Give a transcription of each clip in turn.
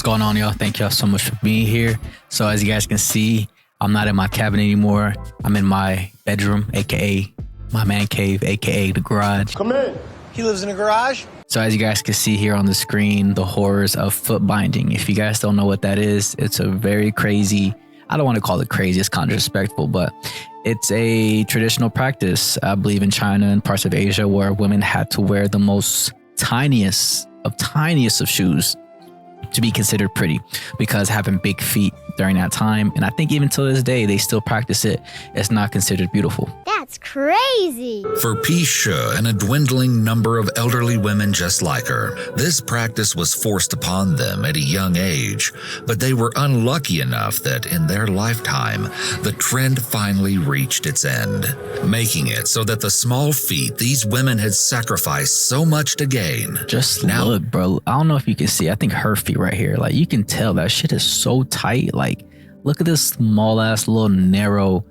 going on, y'all? Thank y'all so much for being here. So as you guys can see, I'm not in my cabin anymore. I'm in my bedroom, aka my man cave, aka the garage. Come in. He lives in a garage? So as you guys can see here on the screen, the horrors of foot binding. If you guys don't know what that is, it's a very crazy, I don't want to call it crazy, it's kind of disrespectful, but it's a traditional practice, I believe in China and parts of Asia, where women had to wear the most tiniest of shoes to be considered pretty, because having big feet during that time, and I think even till this day, they still practice it, it's not considered beautiful. That's crazy. For Pisha and a dwindling number of elderly women just like her, this practice was forced upon them at a young age, but they were unlucky enough that in their lifetime, the trend finally reached its end, making it so that the small feet these women had sacrificed so much to gain. Just look, bro. I don't know if you can see, I think her feet right here, like you can tell that shit is so tight. Like, look at this small ass little narrow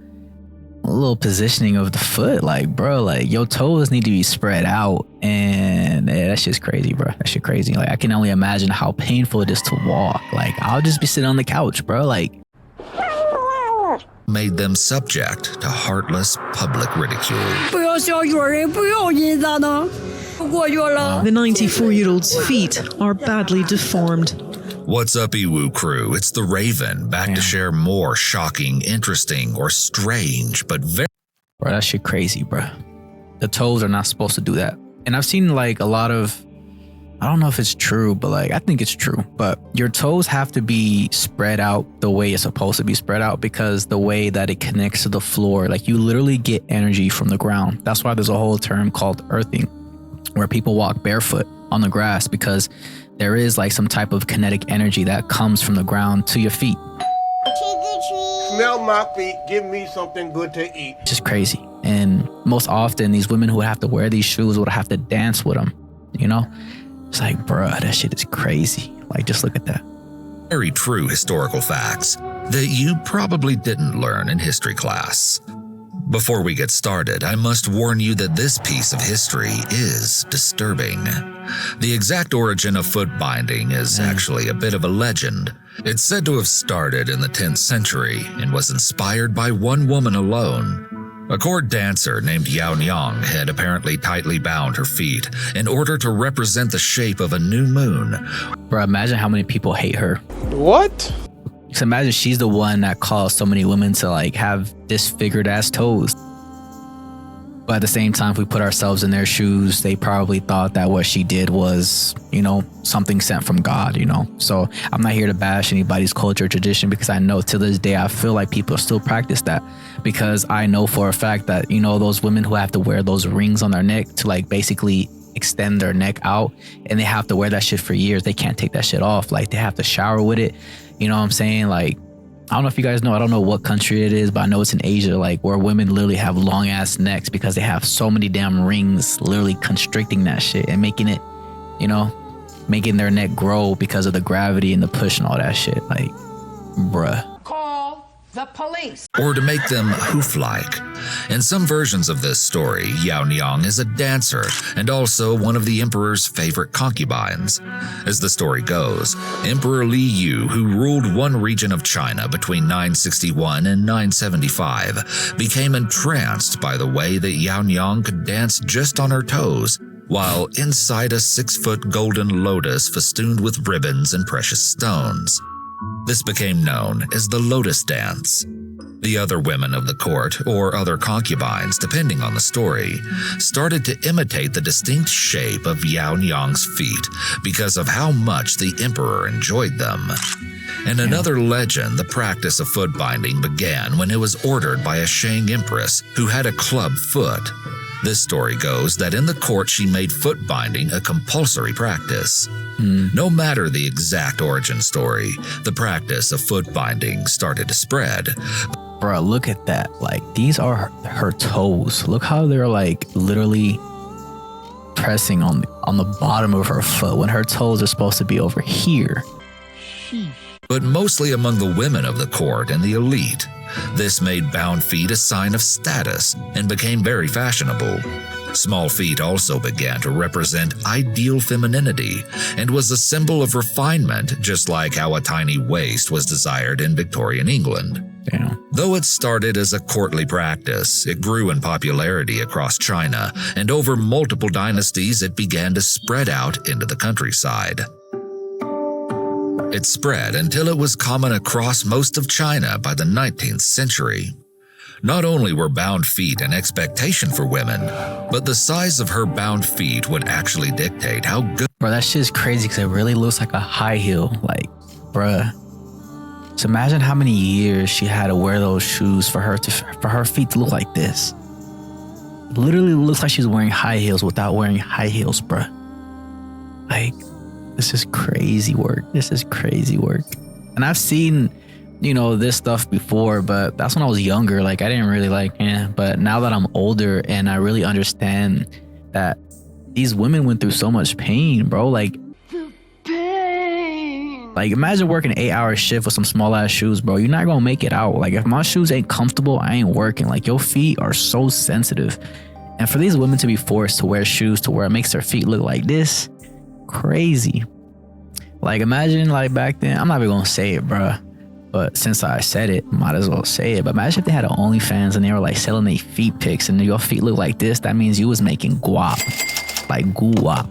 little positioning of the foot. Like, bro, like your toes need to be spread out, and that shit's crazy, bro. That shit crazy. Like, I can only imagine how painful it is to walk. Like, I'll just be sitting on the couch, bro. Like, made them subject to heartless public ridicule. The 94-year-old's feet are badly deformed. What's up, Iwu crew? It's the Raven, back to share more shocking, interesting, or strange, but very... Bro, that shit crazy, bro. The toes are not supposed to do that. And I've seen like a lot of, I don't know if it's true, but like, I think it's true, but your toes have to be spread out the way it's supposed to be spread out, because the way that it connects to the floor, like you literally get energy from the ground. That's why there's a whole term called earthing, where people walk barefoot on the grass, because there is like some type of kinetic energy that comes from the ground to your feet. Smell my feet, give me something good to eat. Just crazy. And most often these women who have to wear these shoes would have to dance with them, you know? It's like, bruh, that shit is crazy. Like, just look at that. Very true historical facts that you probably didn't learn in history class. Before we get started, I must warn you that this piece of history is disturbing. The exact origin of foot binding is actually a bit of a legend. It's said to have started in the 10th century and was inspired by one woman alone. A court dancer named Yao Nyang had apparently tightly bound her feet in order to represent the shape of a new moon. Bro, imagine how many people hate her. What? Just imagine she's the one that caused so many women to like have disfigured ass toes. But at the same time, if we put ourselves in their shoes, they probably thought that what she did was, you know, something sent from God, you know? So I'm not here to bash anybody's culture or tradition, because I know to this day, I feel like people still practice that, because I know for a fact that, you know, those women who have to wear those rings on their neck to like basically extend their neck out, and they have to wear that shit for years. They can't take that shit off. Like, they have to shower with it. You know what I'm saying? Like, I don't know if you guys know, I don't know what country it is, but I know it's in Asia, like where women literally have long ass necks because they have so many damn rings literally constricting that shit and making it, you know, making their neck grow because of the gravity and the push and all that shit. Like, bruh. The police. Or to make them hoof-like. In some versions of this story, Yao Nyang is a dancer and also one of the emperor's favorite concubines. As the story goes, Emperor Li Yu, who ruled one region of China between 961 and 975, became entranced by the way that Yao Nyang could dance just on her toes, while inside a 6-foot golden lotus festooned with ribbons and precious stones. This became known as the Lotus dance. The other women of the court, or other concubines, depending on the story, started to imitate the distinct shape of Yao Nyang's feet because of how much the emperor enjoyed them. In another legend, the practice of foot binding began when it was ordered by a Shang empress who had a club foot. This story goes that in the court she made foot binding a compulsory practice. No matter the exact origin story, the practice of foot binding started to spread. Bro, look at that. Like, these are her toes. Look how they're like literally pressing on the bottom of her foot when her toes are supposed to be over here. But mostly among the women of the court and the elite. This made bound feet a sign of status and became very fashionable. Small feet also began to represent ideal femininity and was a symbol of refinement, just like how a tiny waist was desired in Victorian England. Damn. Though it started as a courtly practice, it grew in popularity across China, and over multiple dynasties it began to spread out into the countryside. It spread until it was common across most of China by the 19th century. Not only were bound feet an expectation for women, but the size of her bound feet would actually dictate how good. Bro, that shit's crazy because it really looks like a high heel. Like, bruh. So imagine how many years she had to wear those shoes for her feet to look like this. Literally looks like she's wearing high heels without wearing high heels, bruh. Like, this is crazy work. This is crazy work. And I've seen, you know, this stuff before, but that's when I was younger. Like, I didn't really like, but now that I'm older and I really understand that these women went through so much pain, bro. Like imagine working an 8-hour shift with some small ass shoes, bro. You're not gonna make it out. Like, if my shoes ain't comfortable, I ain't working. Like, your feet are so sensitive. And for these women to be forced to wear shoes to where it makes their feet look like this, crazy. Like, imagine, like, back then, I'm not even gonna say it, bro, but since I said it, might as well say it. But imagine if they had an OnlyFans and they were like selling their feet pics and your feet look like this. That means you was making guap, like guap.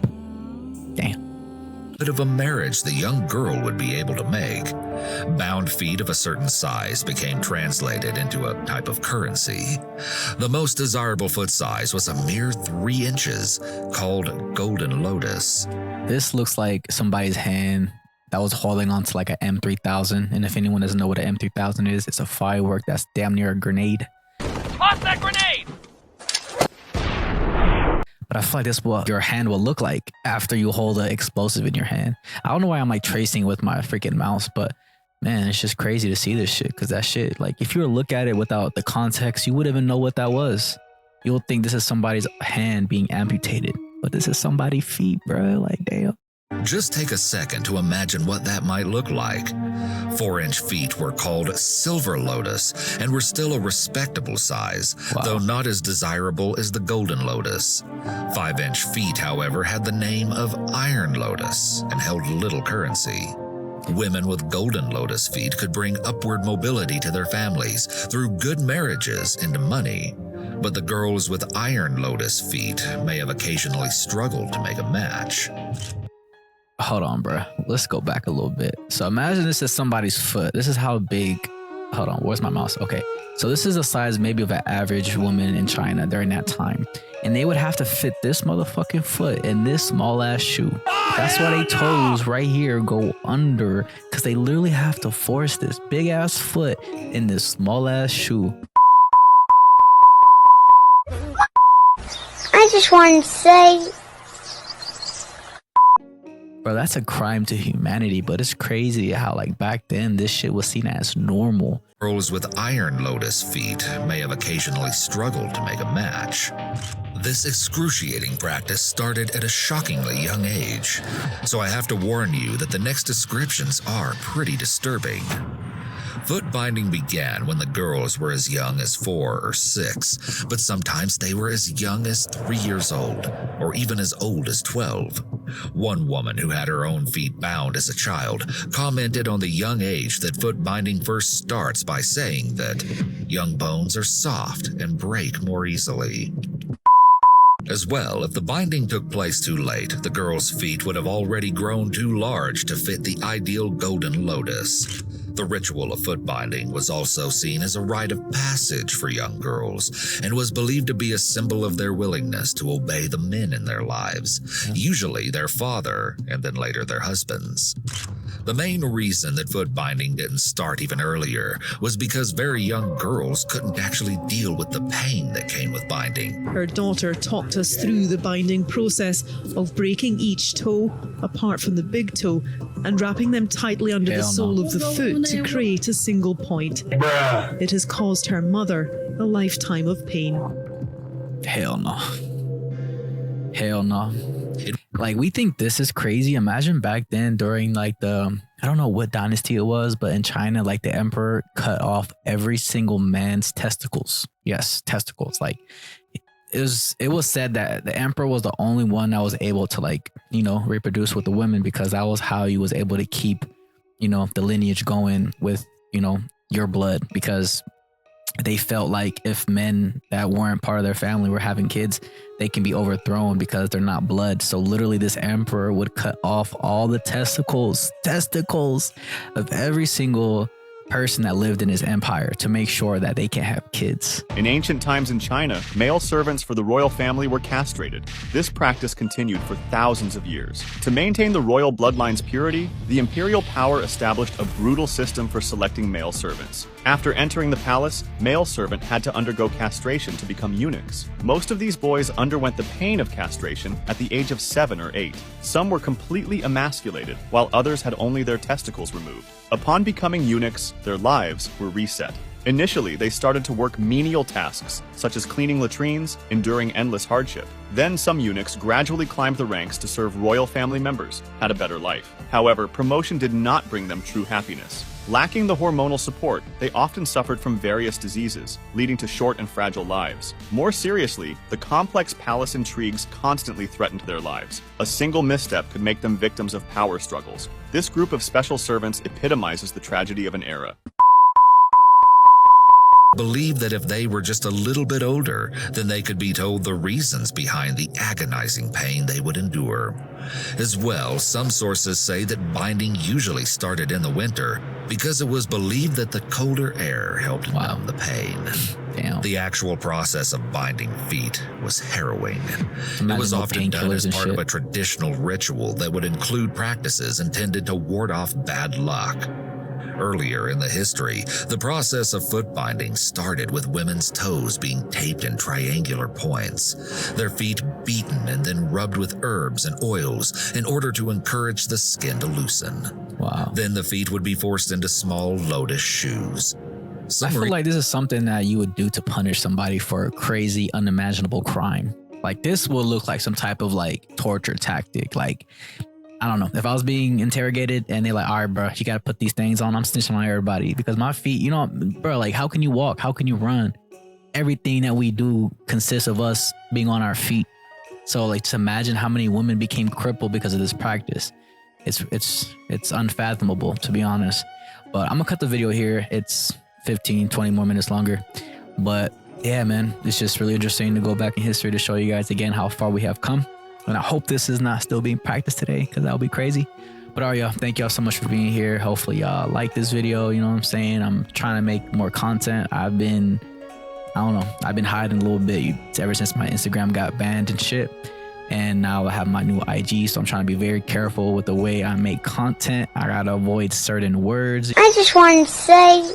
Damn. Bit of a marriage the young girl would be able to make. Bound feet of a certain size became translated into a type of currency. The most desirable foot size was a mere 3 inches, called Golden Lotus. This looks like somebody's hand that was holding on to like an M3000. And if anyone doesn't know what an M3000 is, it's a firework that's damn near a grenade. Toss that grenade! But I feel like this is what your hand will look like after you hold an explosive in your hand. I don't know why I'm like tracing with my freaking mouse, but man, it's just crazy to see this shit. Because that shit, like, if you were to look at it without the context, you wouldn't even know what that was. You'll think this is somebody's hand being amputated, but this is somebody's feet, bro. Like, damn. Just take a second to imagine what that might look like. 4-inch feet were called Silver Lotus and were still a respectable size, though not as desirable as the Golden Lotus. 5-inch feet, however, had the name of Iron Lotus and held little currency. Women with Golden Lotus feet could bring upward mobility to their families through good marriages into money. But the girls with Iron Lotus feet may have occasionally struggled to make a match. Hold on, bro. Let's go back a little bit. So imagine this is somebody's foot. This is how big. Hold on. Where's my mouse? Okay. So this is the size maybe of an average woman in China during that time. And they would have to fit this motherfucking foot in this small ass shoe. That's why they toes right here go under, because they literally have to force this big ass foot in this small ass shoe. I just want to say, bro, that's a crime to humanity, but it's crazy how, like, back then this shit was seen as normal. Girls with Iron Lotus feet may have occasionally struggled to make a match. This excruciating practice started at a shockingly young age, so I have to warn you that the next descriptions are pretty disturbing. Footbinding began when the girls were as young as 4 or 6, but sometimes they were as young as 3 years old, or even as old as 12. One woman who had her own feet bound as a child commented on the young age that footbinding first starts by saying that young bones are soft and break more easily. As well, if the binding took place too late, the girl's feet would have already grown too large to fit the ideal Golden Lotus. The ritual of footbinding was also seen as a rite of passage for young girls and was believed to be a symbol of their willingness to obey the men in their lives, usually their father and then later their husbands. The main reason that footbinding didn't start even earlier was because very young girls couldn't actually deal with the pain that came with binding. Her daughter talked us through the binding process of breaking each toe, apart from the big toe, and wrapping them tightly under the sole of the foot to create a single point. It has caused her mother a lifetime of pain. Hell no. Hell no. Like, we think this is crazy. Imagine back then during like the, I don't know what dynasty it was, but in China, like the emperor cut off every single man's testicles. Yes, testicles. Like, it was said that the emperor was the only one that was able to, like, you know, reproduce with the women, because that was how he was able to keep, you know, the lineage going with, you know, your blood, because they felt like if men that weren't part of their family were having kids, they can be overthrown because they're not blood. So literally this emperor would cut off all the testicles of every single person that lived in his empire to make sure that they can have kids. In ancient times in China, male servants for the royal family were castrated. This practice continued for thousands of years. To maintain the royal bloodline's purity, the imperial power established a brutal system for selecting male servants. After entering the palace, male servant had to undergo castration to become eunuchs. Most of these boys underwent the pain of castration at the age of 7 or 8. Some were completely emasculated, while others had only their testicles removed. Upon becoming eunuchs, their lives were reset. Initially, they started to work menial tasks, such as cleaning latrines, enduring endless hardship. Then some eunuchs gradually climbed the ranks to serve royal family members, had a better life. However, promotion did not bring them true happiness. Lacking the hormonal support, they often suffered from various diseases, leading to short and fragile lives. More seriously, the complex palace intrigues constantly threatened their lives. A single misstep could make them victims of power struggles. This group of special servants epitomizes the tragedy of an era. Believed that if they were just a little bit older, then they could be told the reasons behind the agonizing pain they would endure. As well, some sources say that binding usually started in the winter because it was believed that the colder air helped numb the pain. Damn. The actual process of binding feet was harrowing. Imagine It was often done as part of shit. a traditional ritual that would include practices intended to ward off bad luck. Earlier in the history, the process of foot binding started with women's toes being taped in triangular points, their feet beaten and then rubbed with herbs and oils in order to encourage the skin to loosen. Wow. Then the feet would be forced into small Lotus shoes. I feel like this is something that you would do to punish somebody for a crazy, unimaginable crime. Like, this will look like some type of like torture tactic. Like, I don't know. If I was being interrogated and they're like, all right, bro, you got to put these things on, I'm snitching on everybody because my feet, you know, bro, like, how can you walk? How can you run? Everything that we do consists of us being on our feet. So, like, just imagine how many women became crippled because of this practice. It's unfathomable, to be honest. But I'm gonna cut the video here. It's 15, 20 more minutes longer. But yeah, man, it's just really interesting to go back in history to show you guys again how far we have come. And I hope this is not still being practiced today, because that would be crazy. But all right, y'all, thank y'all so much for being here. Hopefully y'all like this video. You know what I'm saying? I'm trying to make more content. I've been hiding a little bit ever since my Instagram got banned and shit. And now I have my new IG, so I'm trying to be very careful with the way I make content. I gotta avoid certain words. I just want to say